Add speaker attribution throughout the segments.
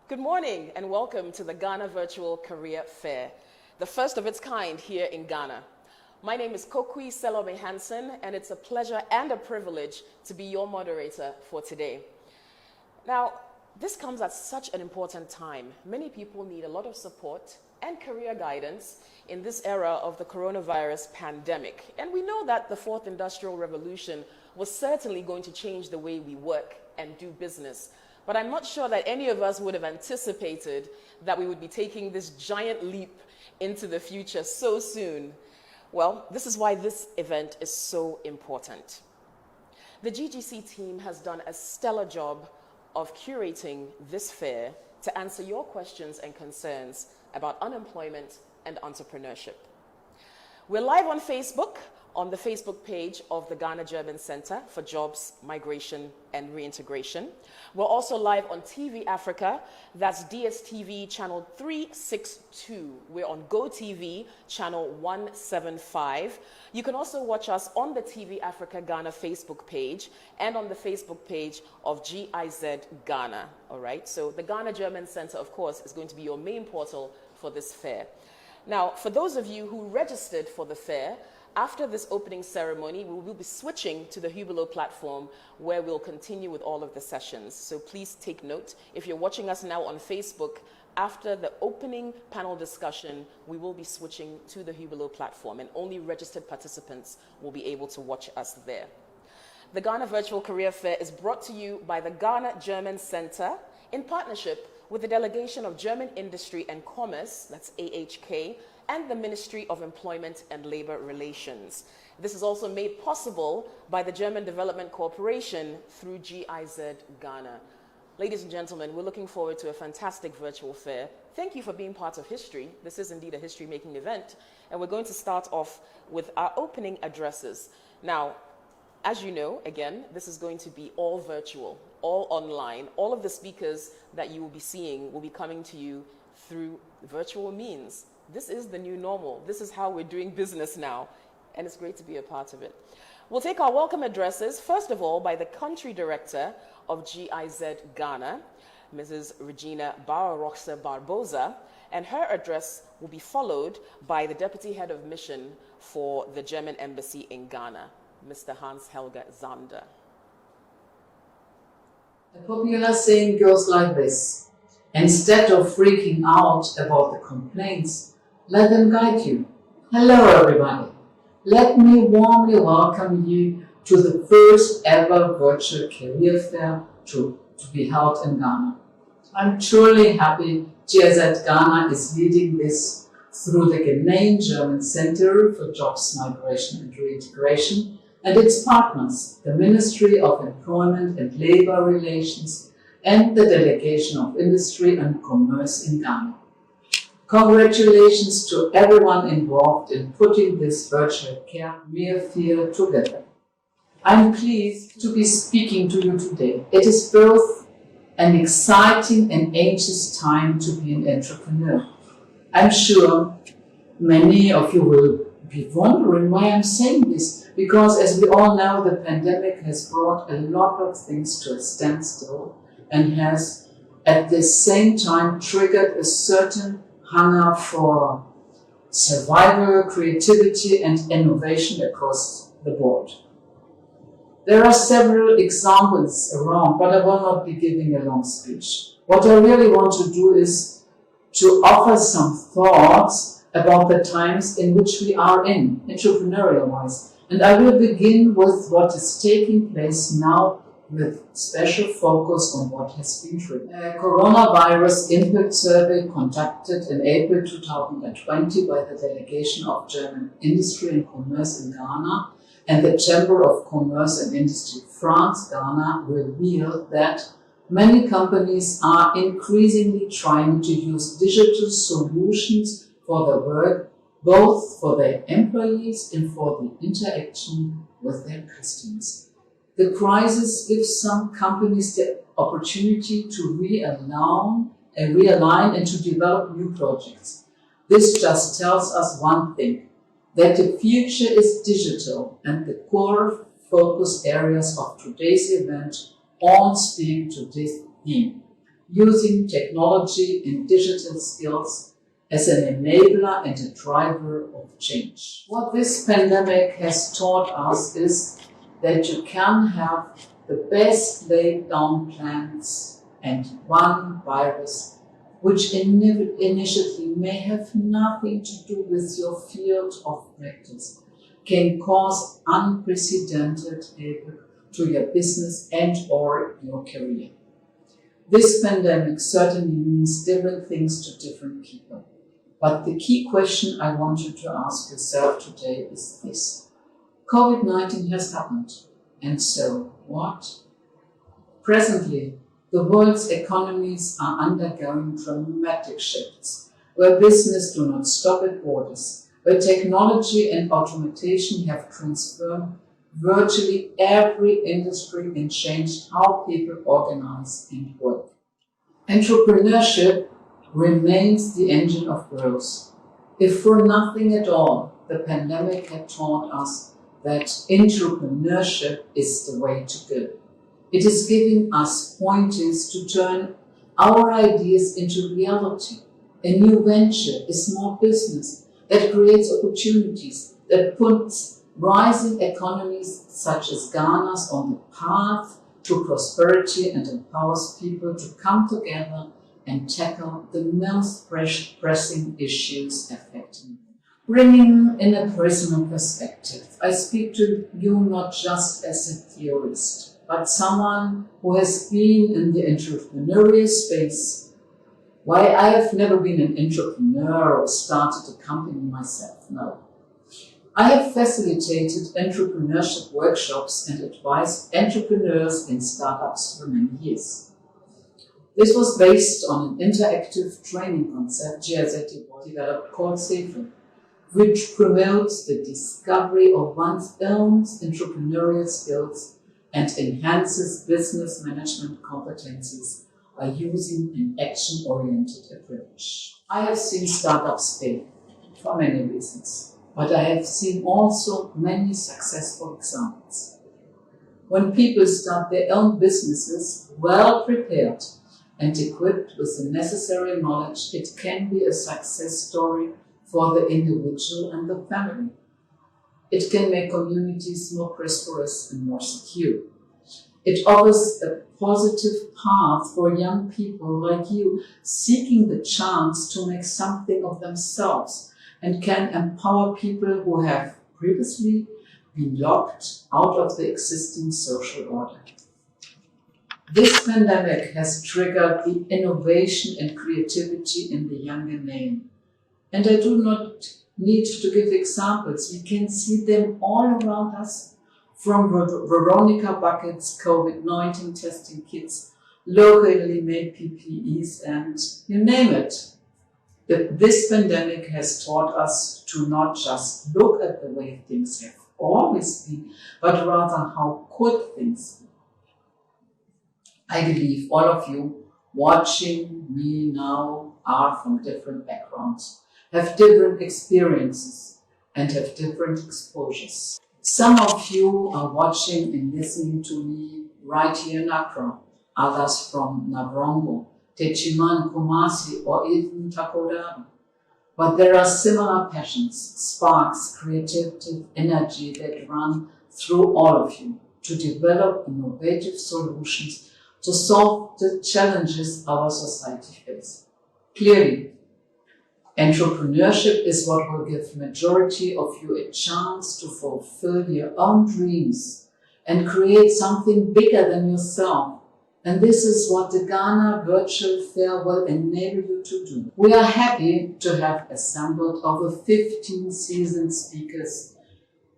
Speaker 1: Good morning and welcome to the Ghana Virtual Career Fair, the first of its kind here in Ghana. My name is Kokui Selome Hansen, and it's a pleasure and a privilege to be your moderator for today. Now, this comes at such an important time. Many people need a lot of support and career guidance in this era of the coronavirus pandemic. And we know that the fourth industrial revolution was certainly going to change the way we work and do business. But I'm not sure that any of us would have anticipated that we would be taking this giant leap into the future so soon. Well, this is why this event is so important. The GGC team has done a stellar job of curating this fair to answer your questions and concerns about unemployment and entrepreneurship. We're live on Facebook, on the Facebook page of the Ghana German Center for Jobs, Migration and Reintegration. We're also live on TV Africa, that's DSTV channel 362. We're on GoTV channel 175. You can also watch us on the TV Africa Ghana Facebook page and on the Facebook page of GIZ Ghana, all right? So the Ghana German Center, of course, is going to be your main portal for this fair. Now, for those of you who registered for the fair, after this opening ceremony, we will be switching to the Hubelo platform where we'll continue with all of the sessions. So please take note. If you're watching us now on Facebook, after the opening panel discussion, we will be switching to the Hubelo platform, and only registered participants will be able to watch us there. The Ghana Virtual Career Fair is brought to you by the Ghana German Center in partnership with the Delegation of German Industry and Commerce, that's AHK, and the Ministry of Employment and Labor Relations. This is also made possible by the German Development Corporation through GIZ Ghana. Ladies and gentlemen, we're looking forward to a fantastic virtual fair. Thank you for being part of history. This is indeed a history-making event, and we're going to start off with our opening addresses. Now, as you know, again, this is going to be all virtual, all online. All of the speakers that you will be seeing will be coming to you through virtual means. This is the new normal. This is how we're doing business now, and it's great to be a part of it. We'll take our welcome addresses, first of all, by the Country Director of GIZ Ghana, Mrs. Regina Barroxa Barbosa, and her address will be followed by the Deputy Head of Mission for the German Embassy in Ghana, Mr. Hans-Helge Zander.
Speaker 2: The popular saying goes like this: instead of freaking out about the complaints, let them guide you. Hello everybody. Let me warmly welcome you to the first ever virtual career fair to be held in Ghana. I'm truly happy GIZ Ghana is leading this through the Ghanaian German Center for Jobs, Migration and Reintegration and its partners, the Ministry of Employment and Labor Relations and the Delegation of Industry and Commerce in Ghana. Congratulations to everyone involved in putting this virtual career fair together. I'm pleased to be speaking to you today. It is both an exciting and anxious time to be an entrepreneur. I'm sure many of you will be wondering why I'm saying this, because as we all know, the pandemic has brought a lot of things to a standstill and has at the same time triggered a certain hunger for survival, creativity and innovation across the board. There are several examples around, but I will not be giving a long speech. What I really want to do is to offer some thoughts about the times in which we are in, entrepreneurial-wise. And I will begin with what is taking place now, with special focus on what has been triggered. A coronavirus impact survey conducted in April 2020 by the Delegation of German Industry and Commerce in Ghana and the Chamber of Commerce and Industry France Ghana revealed that many companies are increasingly trying to use digital solutions for their work, both for their employees and for the interaction with their customers. The crisis gives some companies the opportunity to realign and to develop new projects. This just tells us one thing, that the future is digital, and the core focus areas of today's event all speak to this theme. using technology and digital skills as an enabler and a driver of change. What this pandemic has taught us is that you can have the best laid down plans, and one virus, which initially may have nothing to do with your field of practice, can cause unprecedented havoc to your business and or your career. This pandemic certainly means different things to different people. But the key question I want you to ask yourself today is this. COVID-19 has happened, and so what? Presently, the world's economies are undergoing dramatic shifts, where business do not stop at borders, where technology and automation have transformed virtually every industry and changed how people organize and work. Entrepreneurship remains the engine of growth. If for nothing at all, the pandemic had taught us that entrepreneurship is the way to go. It is giving us pointers to turn our ideas into reality. A new venture, a small business that creates opportunities, that puts rising economies such as Ghana's on the path to prosperity and empowers people to come together and tackle the most pressing issues affecting them. Bringing in a personal perspective, I speak to you not just as a theorist, but someone who has been in the entrepreneurial space. Why, I have never been an entrepreneur or started a company myself, no. I have facilitated entrepreneurship workshops and advised entrepreneurs in startups for many years. This was based on an interactive training concept GIZ developed called SAFER, which promotes the discovery of one's own entrepreneurial skills and enhances business management competencies by using an action-oriented approach. I have seen startups fail for many reasons, but I have seen also many successful examples. When people start their own businesses well prepared and equipped with the necessary knowledge, it can be a success story for the individual and the family. It can make communities more prosperous and more secure. It offers a positive path for young people like you seeking the chance to make something of themselves and can empower people who have previously been locked out of the existing social order. This pandemic has triggered the innovation and creativity in the younger name. And I do not need to give examples. We can see them all around us, from Veronica Bucket's COVID-19 testing kits, locally made PPEs, and you name it. This pandemic has taught us to not just look at the way things have always been, but rather how could things be. I believe all of you watching me now are from different backgrounds, have different experiences, and have different exposures. Some of you are watching and listening to me right here in Accra, others from Navrongo, Techiman, Kumasi, or even Takoradi. But there are similar passions, sparks, creativity, energy that run through all of you to develop innovative solutions to solve the challenges our society faces. Clearly, entrepreneurship is what will give majority of you a chance to fulfill your own dreams and create something bigger than yourself. And this is what the Ghana Virtual Fair will enable you to do. We are happy to have assembled over 15 seasoned speakers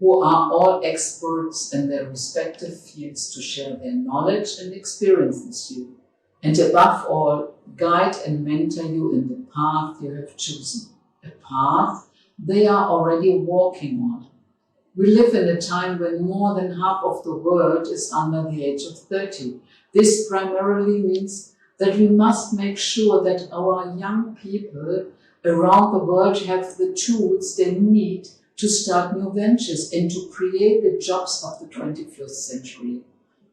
Speaker 2: who are all experts in their respective fields to share their knowledge and experience with you, and above all, guide and mentor you in the path you have chosen, a path they are already walking on. We live in a time when more than half of the world is under the age of 30. This primarily means that we must make sure that our young people around the world have the tools they need to start new ventures and to create the jobs of the 21st century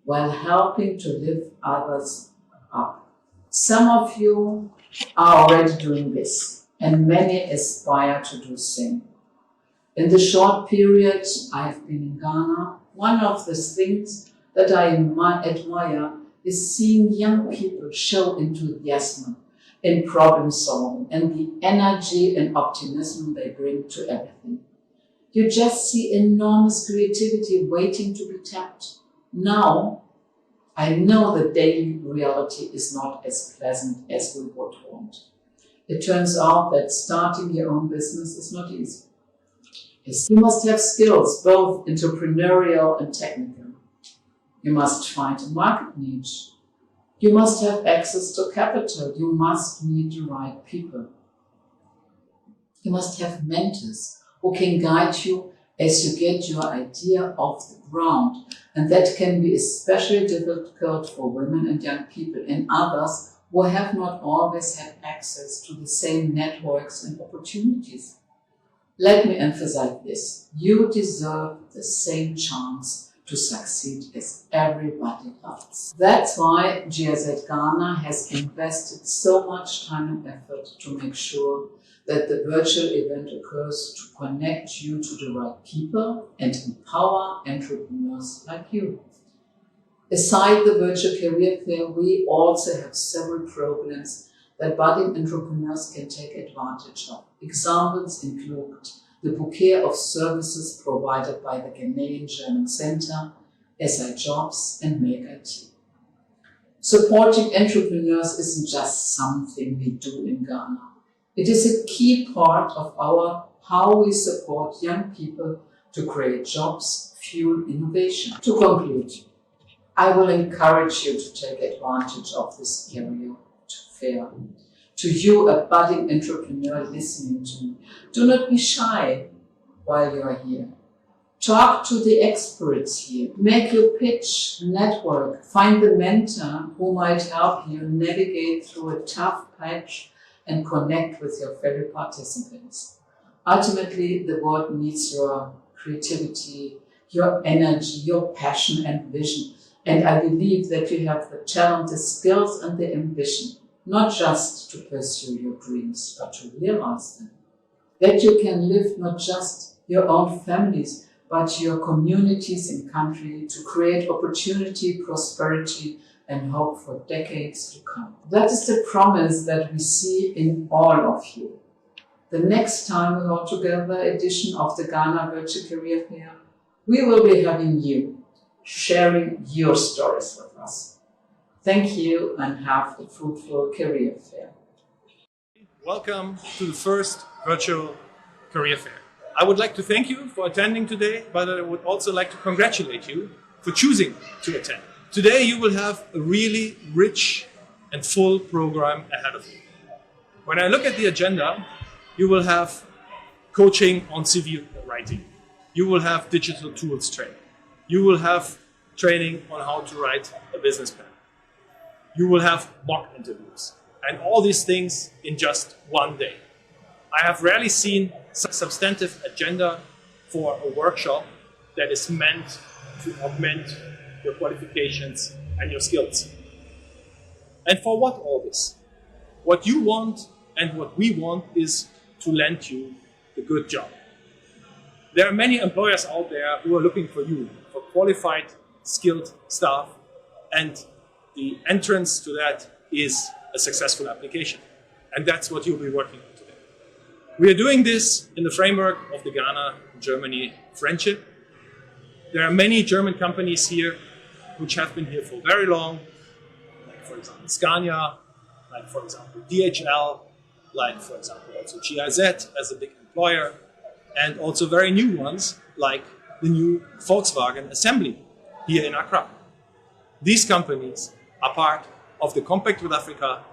Speaker 2: while helping to lift others up. Some of you are already doing this, and many aspire to do the same. In the short period I have been in Ghana, one of the things that I admire is seeing young people show enthusiasm in problem solving and the energy and optimism they bring to everything. You just see enormous creativity waiting to be tapped. Now, I know the daily reality is not as pleasant as we would want. It turns out that starting your own business is not easy. You must have skills, both entrepreneurial and technical. You must find a market niche. You must have access to capital. You must meet the right people. You must have mentors who can guide you as you get your idea off the ground. And that can be especially difficult for women and young people and others who have not always had access to the same networks and opportunities. Let me emphasize this. You deserve the same chance to succeed as everybody else. That's why GIZ Ghana has invested so much time and effort to make sure that the virtual event occurs to connect you to the right people and empower entrepreneurs like you. Aside the virtual career fair, we also have several programs that budding entrepreneurs can take advantage of. Examples include the bouquet of services provided by the Ghanaian German Center, SI Jobs, and Make IT. Supporting entrepreneurs isn't just something we do in Ghana. It is a key part of how we support young people to create jobs, fuel innovation. To conclude, I will encourage you to take advantage of this career fair. To you, a budding entrepreneur listening to me, do not be shy while you are here. Talk to the experts here. Make your pitch, network, find the mentor who might help you navigate through a tough patch and connect with your fellow participants. Ultimately, the world needs your creativity, your energy, your passion and vision. And I believe that you have the talent, the skills and the ambition, not just to pursue your dreams, but to realize them. That you can lift not just your own families, but your communities and country to create opportunity, prosperity, and hope for decades to come. That is the promise that we see in all of you. The next time we hold together edition of the Ghana Virtual Career Fair, we will be having you, sharing your stories with us. Thank you and have a fruitful career fair.
Speaker 3: Welcome to the first virtual career fair. I would like to thank you for attending today, but I would also like to congratulate you for choosing to attend. Today you will have a really rich and full program ahead of you. When I look at the agenda, you will have coaching on CV writing. You will have digital tools training. You will have training on how to write a business plan. You will have mock interviews, and all these things in just one day. I have rarely seen such a substantive agenda for a workshop that is meant to augment your qualifications and your skills. And for what all this? What you want and what we want is to land you a good job. There are many employers out there who are looking for you, for qualified, skilled staff, and the entrance to that is a successful application. And that's what you'll be working on today. We are doing this in the framework of the Ghana-Germany friendship. There are many German companies here which have been here for very long, like for example Scania, like for example DHL, like for example also GIZ as a big employer, and also very new ones like the new Volkswagen Assembly here in Accra. These companies are part of the Compact with Africa,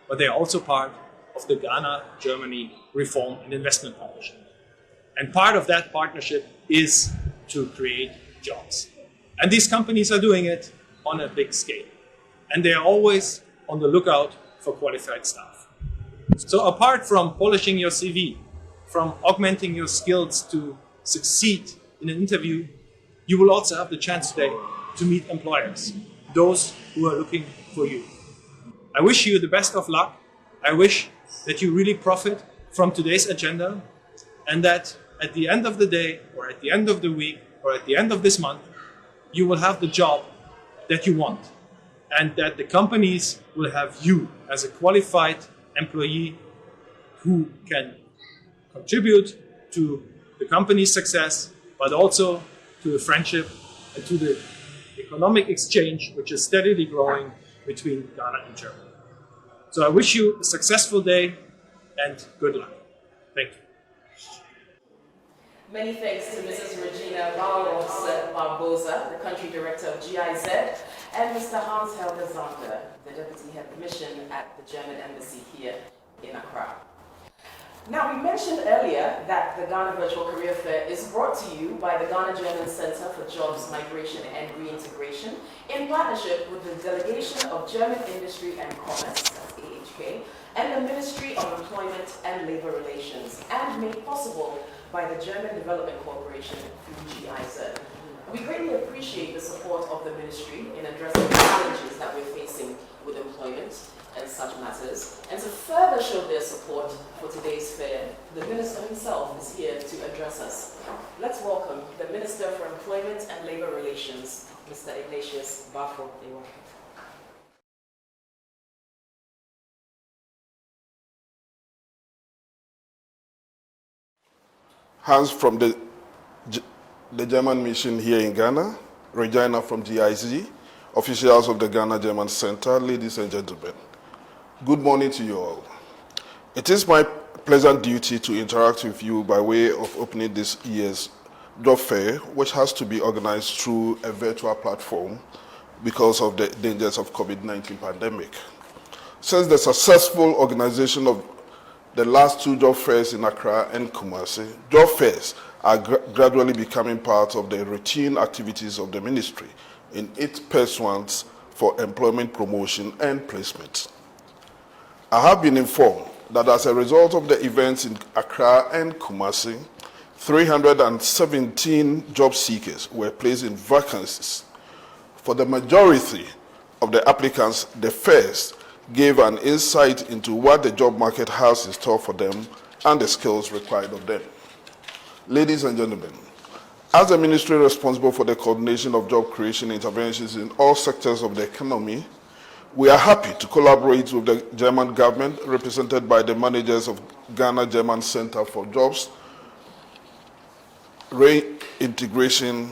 Speaker 3: but they are also part of the Ghana-Germany Reform and Investment Partnership. And part of that partnership is to create jobs. And these companies are doing it on a big scale. And they are always on the lookout for qualified staff. So apart from polishing your CV, from augmenting your skills to succeed in an interview, you will also have the chance today to meet employers, those who are looking for you. I wish you the best of luck. I wish that you really profit from today's agenda, and that at the end of the day, or at the end of the week, or at the end of this month, you will have the job that you want, and that the companies will have you as a qualified employee who can contribute to the company's success, but also to the friendship and to the economic exchange, which is steadily growing between Ghana and Germany. So I wish you a successful day and good luck. Thank you.
Speaker 1: Many thanks to Mrs. Regina Barroso Barbosa, the Country Director of GIZ, and Mr. Hans-Helge Zander, the Deputy Head of Mission at the German Embassy here in Accra. Now, we mentioned earlier that the Ghana Virtual Career Fair is brought to you by the Ghana-German Center for Jobs, Migration and Reintegration in partnership with the Delegation of German Industry and Commerce, that's AHK, and the Ministry of Employment and Labor Relations, and made possible by the German Development Corporation through GIZ. We greatly appreciate the support of the ministry in addressing the challenges that we're facing with employment and such matters. And to further show their support for today's fair, the Minister himself is here to address us. Let's welcome the Minister for Employment and Labor Relations, Mr. Ignatius Bafo.
Speaker 4: Hans from the German mission here in Ghana, Regina from GIZ, officials of the Ghana German Center, ladies and gentlemen. Good morning to you all. It is my pleasant duty to interact with you by way of opening this year's job fair, which has to be organized through a virtual platform because of the dangers of COVID-19 pandemic. Since the successful organization of the last two job fairs in Accra and Kumasi, job fairs are gradually becoming part of the routine activities of the ministry in its pursuance for employment promotion and placement. I have been informed that as a result of the events in Accra and Kumasi, 317 job seekers were placed in vacancies. For the majority of the applicants, the fairs gave an insight into what the job market has in store for them and the skills required of them. Ladies and gentlemen, as the ministry responsible for the coordination of job creation interventions in all sectors of the economy, we are happy to collaborate with the German government, represented by the managers of Ghana German Center for Jobs, Reintegration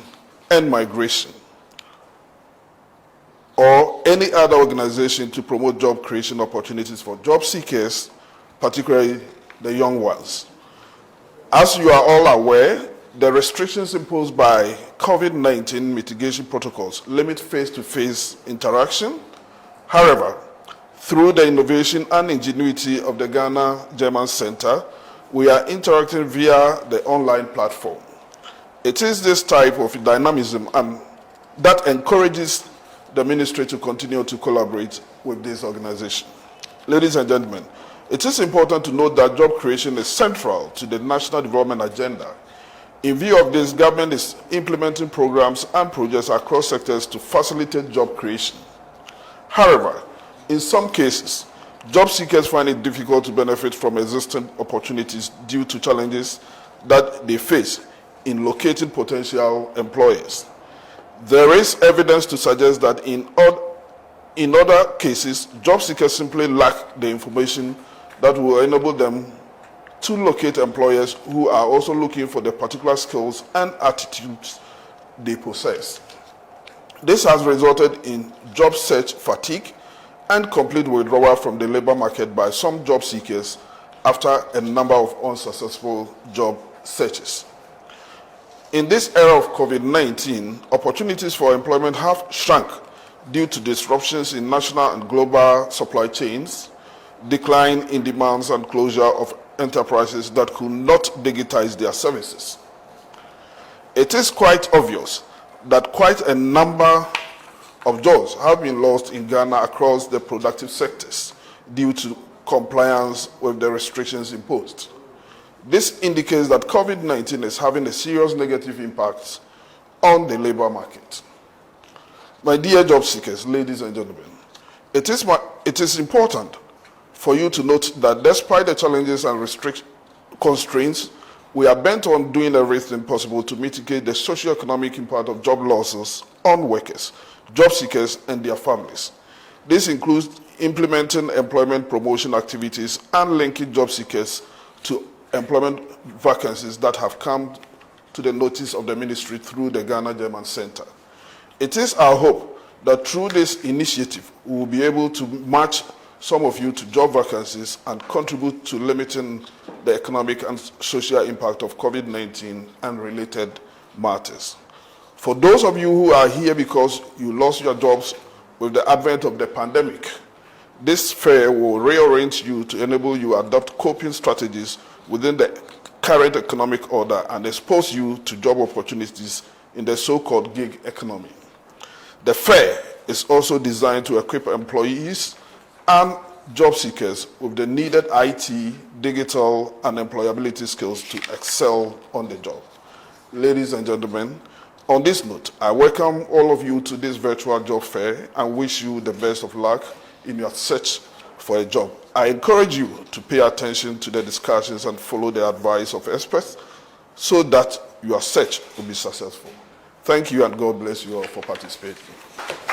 Speaker 4: and Migration, or any other organization to promote job creation opportunities for job seekers, particularly the young ones. As you are all aware, the restrictions imposed by COVID-19 mitigation protocols limit face-to-face interaction. However, through the innovation and ingenuity of the Ghana German Center, we are interacting via the online platform. It is this type of dynamism that encourages the ministry to continue to collaborate with this organization. Ladies and gentlemen, it is important to note that job creation is central to the national development agenda. In view of this, government is implementing programs and projects across sectors to facilitate job creation. However, in some cases, job seekers find it difficult to benefit from existing opportunities due to challenges that they face in locating potential employers. There is evidence to suggest that in other cases, job seekers simply lack the information that will enable them to locate employers who are also looking for the particular skills and attitudes they possess. This has resulted in job search fatigue and complete withdrawal from the labor market by some job seekers after a number of unsuccessful job searches. In this era of COVID-19, opportunities for employment have shrunk due to disruptions in national and global supply chains, decline in demands and closure of enterprises that could not digitize their services. It is quite obvious that quite a number of jobs have been lost in Ghana across the productive sectors due to compliance with the restrictions imposed. This indicates that COVID-19 is having a serious negative impact on the labor market. My dear job seekers, ladies and gentlemen, it is it is important for you to note that despite the challenges and constraints, we are bent on doing everything possible to mitigate the socio-economic impact of job losses on workers, job seekers, and their families. This includes implementing employment promotion activities and linking job seekers to employment vacancies that have come to the notice of the ministry through the Ghana German Center. It is our hope that through this initiative, we will be able to match some of you to job vacancies and contribute to limiting the economic and social impact of COVID-19 and related matters. For those of you who are here because you lost your jobs with the advent of the pandemic, this fair will rearrange you to enable you to adopt coping strategies within the current economic order and expose you to job opportunities in the so-called gig economy. The fair is also designed to equip employees and job seekers with the needed IT, digital, and employability skills to excel on the job. Ladies and gentlemen, on this note, I welcome all of you to this virtual job fair and wish you the best of luck in your search for a job. I encourage you to pay attention to the discussions and follow the advice of experts so that your search will be successful. Thank you and God bless you all for participating.